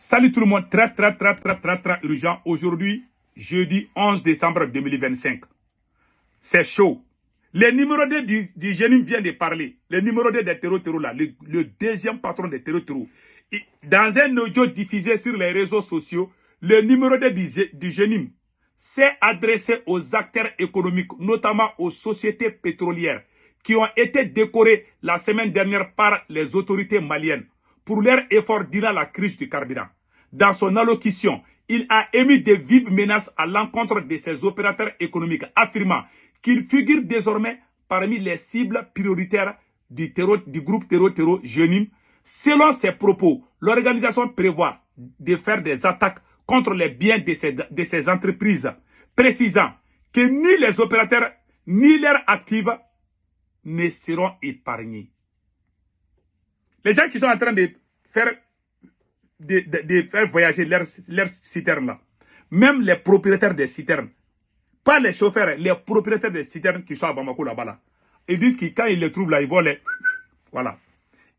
Salut tout le monde, très urgent. Aujourd'hui, jeudi 11 décembre 2025. C'est chaud. Les numéros 2 du génie vient de parler. Le numéro 2 des terreaux là, le deuxième patron des terreaux. Dans un audio diffusé sur les réseaux sociaux, le numéro 2 du génie s'est adressé aux acteurs économiques, notamment aux sociétés pétrolières, qui ont été décorées la semaine dernière par les autorités maliennes pour leur effort durant la crise du carburant. Dans son allocution, il a émis de vives menaces à l'encontre de ces opérateurs économiques, affirmant qu'ils figurent désormais parmi les cibles prioritaires du groupe terreau Jenim. Selon ses propos, l'organisation prévoit de faire des attaques contre les biens de ces entreprises, précisant que ni les opérateurs ni leurs actifs ne seront épargnés. Les gens qui sont en train de faire voyager leurs citernes là, même les propriétaires des citernes, pas les chauffeurs, les propriétaires des citernes qui sont à Bamako là-bas là, ils disent que quand ils les trouvent là, ils vont les... Voilà.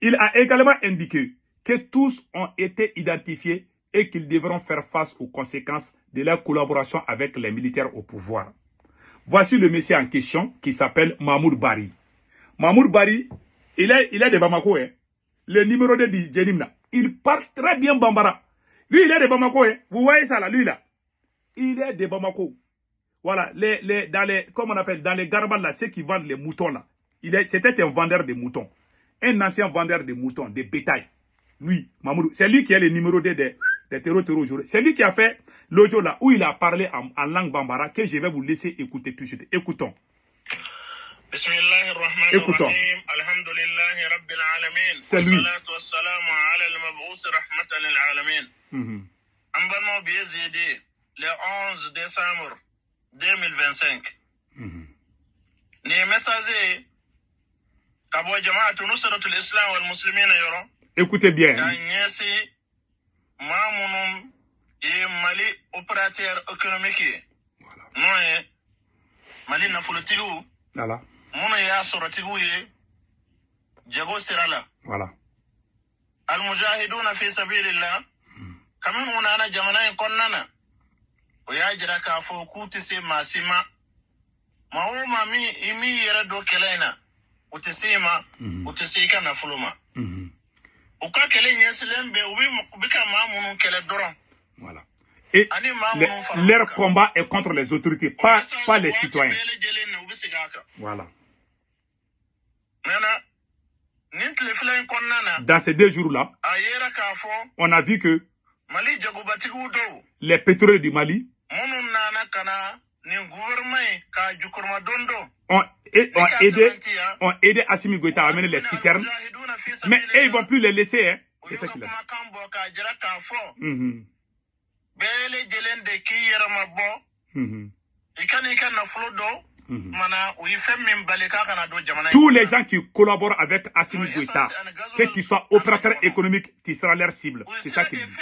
Il a également indiqué que tous ont été identifiés et qu'ils devront faire face aux conséquences de leur collaboration avec les militaires au pouvoir. Voici le monsieur en question qui s'appelle Mahmoud Bari. Mahmoud Bari, il est de Bamako, hein. Le numéro 2 du Jenim là. Il parle très bien Bambara. Lui, il est de Bamako, hein. Vous voyez ça là, lui là. Il est de Bamako. Voilà, comme on appelle, dans les garbales là, ceux qui vendent les moutons là. C'était un vendeur de moutons. Un ancien vendeur de moutons, de bétail. Lui, Mamoudou, c'est lui qui est le numéro 2 des terreaux aujourd'hui. C'est lui qui a fait l'audio là où il a parlé en langue Bambara que je vais vous laisser écouter tout de suite. Écoutons. Écoutons. C'est lui. Le 11 décembre 2025. Ni message kabo jama'atu nusratul islam wal muslimina yoro. Écoutez bien. Kanyesi mamunum et Mali opérateur économique. Voilà. Non Mali na folitigu. Voilà. Mono ya soratigu ye jago sirala. Voilà. Al mujahiduna fi sabilillah. Kamun unana jamana konnana. Oya jira ka fo kuti se masima. Ma mami imi yera do kelena. Utesema utesika na fuluma. Uka kele nyeselembe ubika mamunu kele doron. Voilà. Et leur combat est contre les autorités, pas les citoyens. Voilà. Dans ces 2 jours-là, on a vu que les pétroliers du Mali ont aidé Assimi Goïta à amener les citernes. Mais eux, ils ne vont plus les laisser. Hein. C'est ça qu'il a dit. Tous les gens qui collaborent avec Assimi Goïta, quels qu'ils soient opérateurs économiques, qui sera leur cible. C'est ça qu'il dit.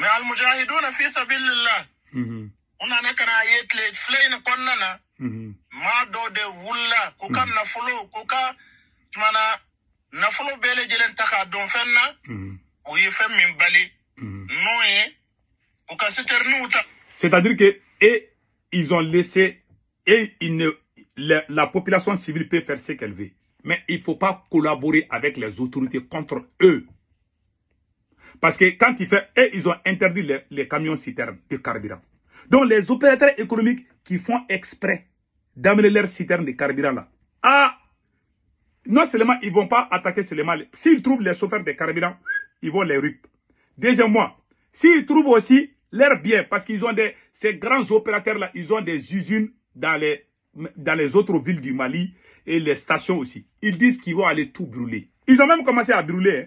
Mais al mujahiduna fi sabilillah unana kana yetle flein konnana ma do de wulla ko kan na fulo ko ka mana na fulo bele jelen taka don fenna o yi fem min bali noye ko ka seternuta. C'est-à-dire que ils ont laissé la population civile peut faire ce qu'elle veut, mais il ne faut pas collaborer avec les autorités contre eux. Parce que quand ils ont interdit les camions citernes de carburant. Donc les opérateurs économiques qui font exprès d'amener leurs citernes de carburant là, non seulement ils ne vont pas attaquer seulement, s'ils trouvent les chauffeurs de carburant, ils vont les rip. Deuxièmement, s'ils trouvent aussi leurs biens, parce qu'ils ont ces grands opérateurs là, ils ont des usines dans les autres villes du Mali et les stations aussi. Ils disent qu'ils vont aller tout brûler. Ils ont même commencé à brûler. Hein.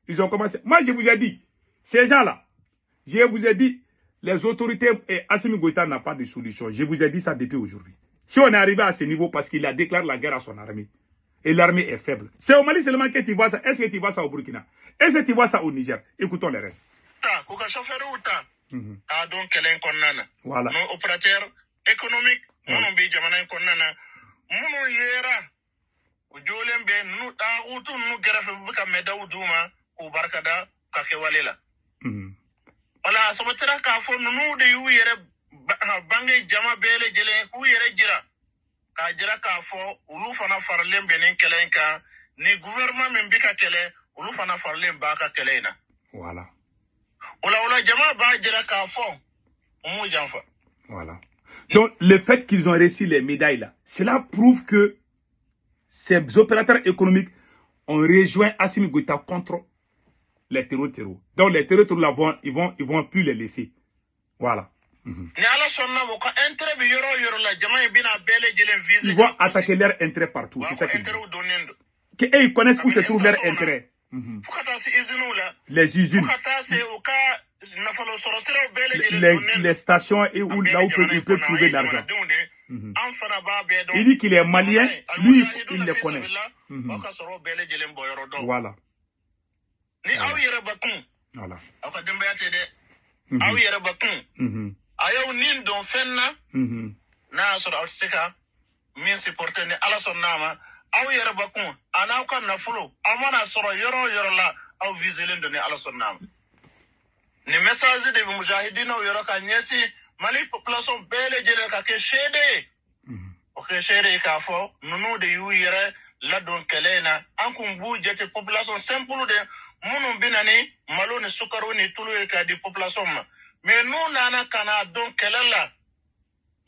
Ils ont commencé. Moi, je vous ai dit, ces gens-là, je vous ai dit, les autorités et Assimi Goïta n'a pas de solution. Je vous ai dit ça depuis aujourd'hui. Si on est arrivé à ce niveau parce qu'il a déclaré la guerre à son armée, et l'armée est faible. C'est au Mali seulement que tu vois ça. Est-ce que tu vois ça au Burkina? Est-ce que tu vois ça au Niger? Écoutons le reste. Voilà. Nos opérateurs économiques, munu yera ujolen be nu da utu nu garafe buka medaw duma ko barkada ka ke walela wala sabatira ka fo nu de yu yere bangay jama bele jele ku yere jira ka jira ka fo ulu fana farlem benen kelenka ni gouvernement men bika kele ulu fana farlem baka kelena voilà wala jama ba jira ka fo mu janfa voilà. Donc le fait qu'ils ont reçu les médailles là, cela prouve que ces opérateurs économiques ont rejoint Assimi Goïta contre les terreaux. Donc les terreaux là ils vont plus les laisser. Voilà. Ils vont attaquer leur intérêt partout. C'est ça qu'ils disent. Et ils connaissent où se trouve leur intérêt. Les usines. Les stations et où, là où il peut trouver l'argent. Il dit qu'il est malien, lui, il le connaît. Voilà. Voilà. Ayaw nin don fenna na so da sika min supporter ni ala son nama aw yere bakun ana ko na fulo amana soro yoro la aw vigilant ni ala son nama ni message de mujahidin aw yoro ka nyesi mali population bele jele ka ke shede o ke shede ka fo nunu de yu yere la don kelena an kum bu jete population simple de munum binani malo ni sukaro ni tulu ka di population ma mais nous nana kana don kelela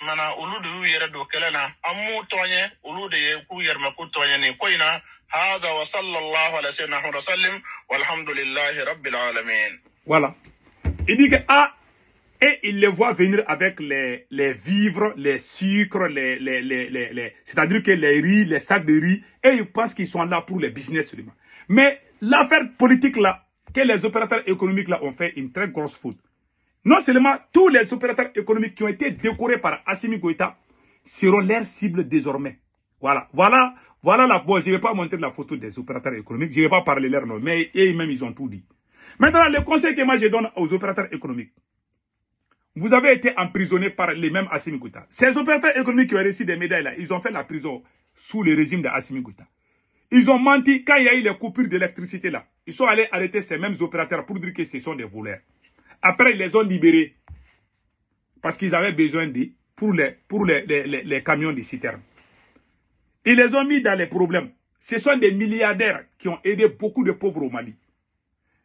mana ulu de yere do kelela amu tonye ulu de ku yerma ku tonye ni koina hada wa sallallahu ala sayyidina Muhammad sallim walhamdulillahi rabbil alamin. Voilà. Il dit que et il les voit venir avec les vivres, les sucres, c'est-à-dire que les riz, les sacs de riz, et ils pensent qu'ils sont là pour les business seulement. Mais l'affaire politique là, que les opérateurs économiques là ont fait une très grosse faute. Non seulement tous les opérateurs économiques qui ont été décorés par Assimi Goïta seront leurs cibles désormais. Voilà la bon, je ne vais pas montrer la photo des opérateurs économiques, je ne vais pas parler leur nom, mais eux-mêmes ils ont tout dit. Maintenant, le conseil que moi je donne aux opérateurs économiques, vous avez été emprisonnés par les mêmes Assimi Goïta. Ces opérateurs économiques qui ont reçu des médailles là, ils ont fait la prison sous le régime de Assimi Goïta. Ils ont menti quand il y a eu les coupures d'électricité là. Ils sont allés arrêter ces mêmes opérateurs pour dire que ce sont des voleurs. Après, ils les ont libérés parce qu'ils avaient besoin d'eux pour les camions de citernes. Ils les ont mis dans les problèmes. Ce sont des milliardaires qui ont aidé beaucoup de pauvres au Mali.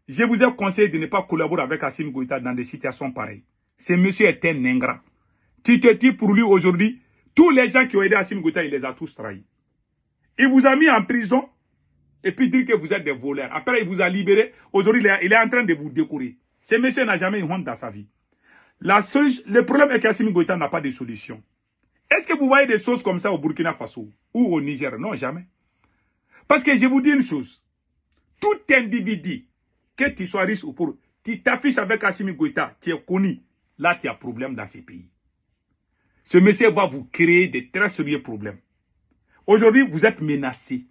Je vous ai conseillé de ne pas collaborer avec Assimi Goïta dans des situations pareilles. Ce monsieur est un ingrat. Tu te dis pour lui aujourd'hui, tous les gens qui ont aidé Assimi Goïta, il les a tous trahis. Il vous a mis en prison et puis dit que vous êtes des voleurs. Après, il vous a libéré. Aujourd'hui, il est en train de vous décorer. Ce monsieur n'a jamais eu honte dans sa vie. Le problème est qu'Assimi Goïta n'a pas de solution. Est-ce que vous voyez des choses comme ça au Burkina Faso ou au Niger? Non, jamais. Parce que je vous dis une chose. Tout individu, que tu sois riche ou pauvre, tu t'affiches avec Assimi Goïta, tu es connu. Là, tu as problème dans ces pays. Ce monsieur va vous créer de très sérieux problèmes. Aujourd'hui, vous êtes menacés.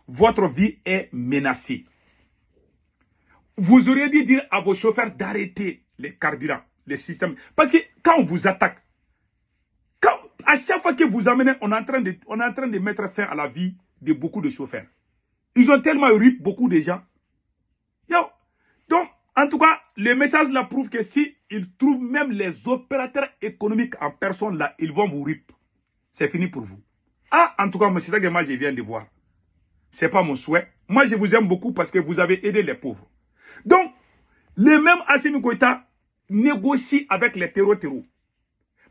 Votre vie est menacée. Vous auriez dû dire à vos chauffeurs d'arrêter les carburants, les systèmes. Parce que quand on vous attaque, à chaque fois que vous amenez, on est en train de mettre fin à la vie de beaucoup de chauffeurs. Ils ont tellement rip beaucoup de gens. Donc, en tout cas, le message là prouve que si ils trouvent même les opérateurs économiques en personne là, ils vont vous rip. C'est fini pour vous. En tout cas, c'est ça que moi je viens de voir. Ce n'est pas mon souhait. Moi, je vous aime beaucoup parce que vous avez aidé les pauvres. Donc, les mêmes Assimi Goïta négocient avec les terreaux.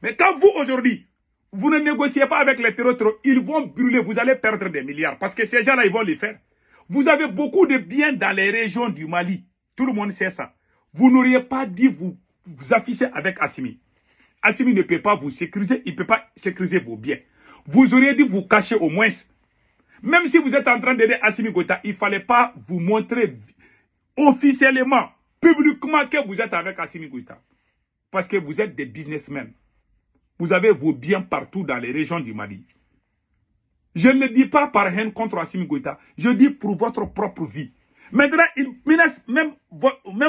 Mais quand vous, aujourd'hui, vous ne négociez pas avec les terreaux, ils vont brûler, vous allez perdre des milliards. Parce que ces gens-là, ils vont les faire. Vous avez beaucoup de biens dans les régions du Mali. Tout le monde sait ça. Vous n'auriez pas dit vous afficher avec Assimi. Assimi ne peut pas vous sécuriser, il ne peut pas sécuriser vos biens. Vous auriez dû vous cacher au moins. Même si vous êtes en train d'aider Assimi Goïta, il ne fallait pas vous montrer officiellement, publiquement que vous êtes avec Assimi Goïta. Parce que vous êtes des businessmen. Vous avez vos biens partout dans les régions du Mali. Je ne le dis pas par haine contre Assimi Goïta. Je dis pour votre propre vie. Maintenant, il menace même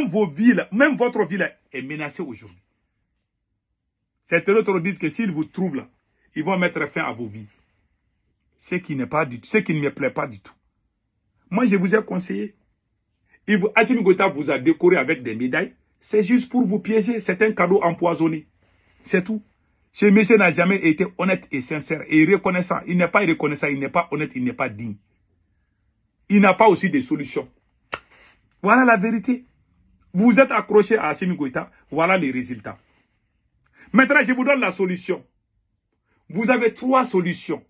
vos villes, même votre ville est menacée aujourd'hui. Ces terroristes disent que s'ils vous trouvent là, ils vont mettre fin à vos vies. Ce qui ne me plaît pas du tout. Moi, je vous ai conseillé. Assimi Goïta vous a décoré avec des médailles. C'est juste pour vous piéger. C'est un cadeau empoisonné. C'est tout. Ce monsieur n'a jamais été honnête et sincère et reconnaissant. Il n'est pas reconnaissant, il n'est pas honnête, il n'est pas digne. Il n'a pas aussi de solutions. Voilà la vérité. Vous êtes accroché à Assimi Goïta. Voilà les résultats. Maintenant, je vous donne la solution. Vous avez 3 solutions.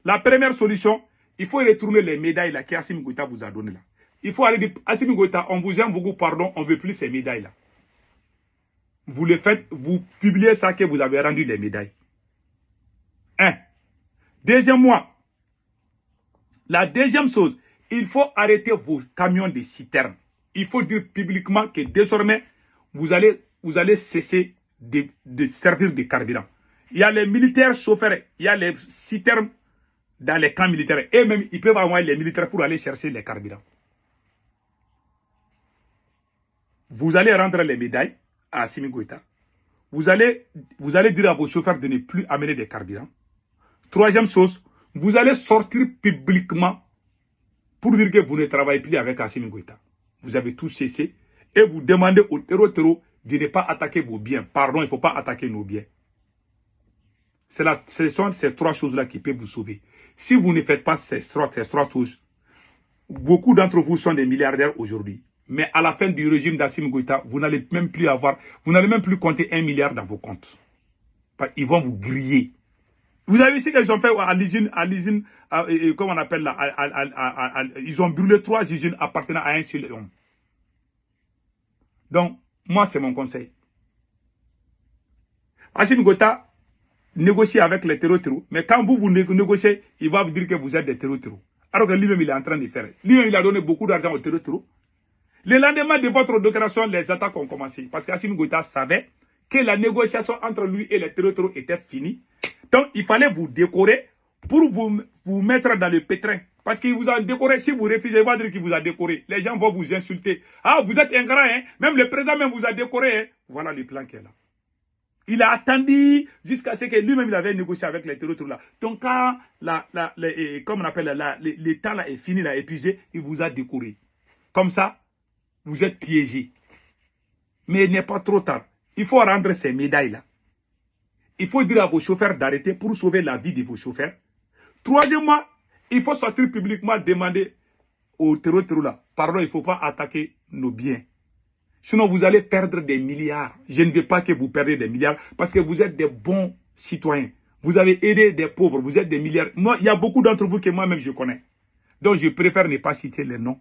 La première solution, il faut retourner les médailles là qu'Assimi Goïta vous a données là. Il faut aller dire, Assimi Goïta, on vous aime beaucoup, pardon, on ne veut plus ces médailles là. Vous le faites, vous publiez ça que vous avez rendu les médailles. 1. Deuxièmement, la deuxième chose, il faut arrêter vos camions de citernes. Il faut dire publiquement que désormais, vous allez cesser de servir de carburant. Il y a les militaires chauffeurs, il y a les citernes dans les camps militaires. Et même, ils peuvent envoyer les militaires pour aller chercher les carburants. Vous allez rendre les médailles à Assimi Goïta. Vous allez dire à vos chauffeurs de ne plus amener des carburants. Troisième chose, vous allez sortir publiquement pour dire que vous ne travaillez plus avec Assimi Goïta. Vous avez tout cessé et vous demandez au terreau de ne pas attaquer vos biens. Pardon, il ne faut pas attaquer nos biens. Ce sont ces 3 choses-là qui peuvent vous sauver. Si vous ne faites pas ces 3 choses, beaucoup d'entre vous sont des milliardaires aujourd'hui. Mais à la fin du régime d'Assimi Goïta, vous n'allez même plus compter 1 milliard dans vos comptes. Ils vont vous griller. Vous avez vu ce qu'ils ont fait à l'usine, comment on appelle là, ils ont brûlé 3 usines appartenant à un seul homme. Donc, moi, c'est mon conseil. Assimi Goïta négocie avec les terreaux, mais quand vous négociez, il va vous dire que vous êtes des terreaux. Alors que lui-même, il est en train de faire. Lui-même, il a donné beaucoup d'argent aux terreaux. Le lendemain de votre déclaration, les attaques ont commencé. Parce qu'Assimi Goïta savait que la négociation entre lui et les terreaux était finie. Donc, il fallait vous décorer pour vous mettre dans le pétrin. Parce qu'il vous a décoré. Si vous refusez, il va dire qu'il vous a décoré. Les gens vont vous insulter. Ah, vous êtes ingrat, hein? Même le président même vous a décoré, hein? Voilà le plan qui est là. Il a attendu jusqu'à ce que lui-même il avait négocié avec les terreaux là. Donc, quand comme on appelle le temps là est fini, là, épuisé, il vous a décoré. Comme ça, vous êtes piégé. Mais il n'est pas trop tard. Il faut rendre ces médailles-là. Il faut dire à vos chauffeurs d'arrêter pour sauver la vie de vos chauffeurs. Troisièmement, il faut sortir publiquement demander aux terreaux là. Pardon, il ne faut pas attaquer nos biens. Sinon, vous allez perdre des milliards. Je ne veux pas que vous perdiez des milliards parce que vous êtes des bons citoyens. Vous avez aidé des pauvres. Vous êtes des milliards. Moi, il y a beaucoup d'entre vous que moi-même je connais. Donc, je préfère ne pas citer les noms.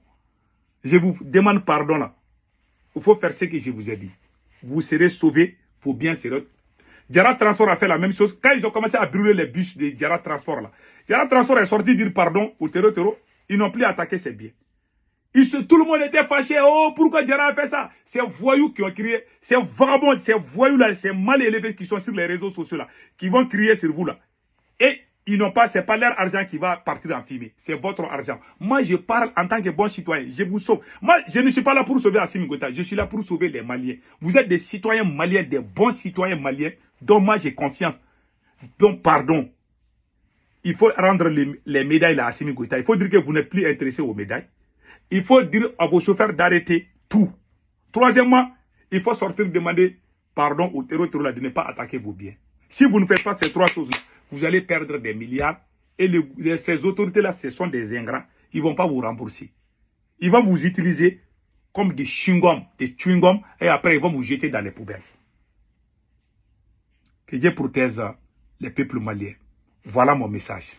Je vous demande pardon là. Il faut faire ce que je vous ai dit. Vous serez sauvés. Vos biens seront. Jara Transport a fait la même chose. Quand ils ont commencé à brûler les bus de Jara Transport là. Jara Transport est sorti dire pardon aux terreaux. Ils n'ont plus attaqué ses biens. Tout le monde était fâché. Oh, pourquoi Jara a fait ça? Ces voyous qui ont crié, ces vagabonds, ces voyous là, ces mal élevés qui sont sur les réseaux sociaux là, qui vont crier sur vous là. Et ils n'ont pas, c'est pas leur argent qui va partir en fumée. C'est votre argent. Moi, je parle en tant que bon citoyen. Je vous sauve. Moi, je ne suis pas là pour sauver Assimi Goïta. Je suis là pour sauver les Maliens. Vous êtes des citoyens maliens, des bons citoyens maliens, dont moi j'ai confiance. Donc, pardon. Il faut rendre les médailles à Assimi Goïta. Il faut dire que vous n'êtes plus intéressé aux médailles. Il faut dire à vos chauffeurs d'arrêter tout. Troisièmement, il faut sortir demander pardon aux terreaux de ne pas attaquer vos biens. Si vous ne faites pas ces 3 choses-là, vous allez perdre des milliards. Et ces autorités-là, ce sont des ingrats. Ils ne vont pas vous rembourser. Ils vont vous utiliser comme des chewing-gums, et après ils vont vous jeter dans les poubelles. Que Dieu protège les peuples maliens. Voilà mon message.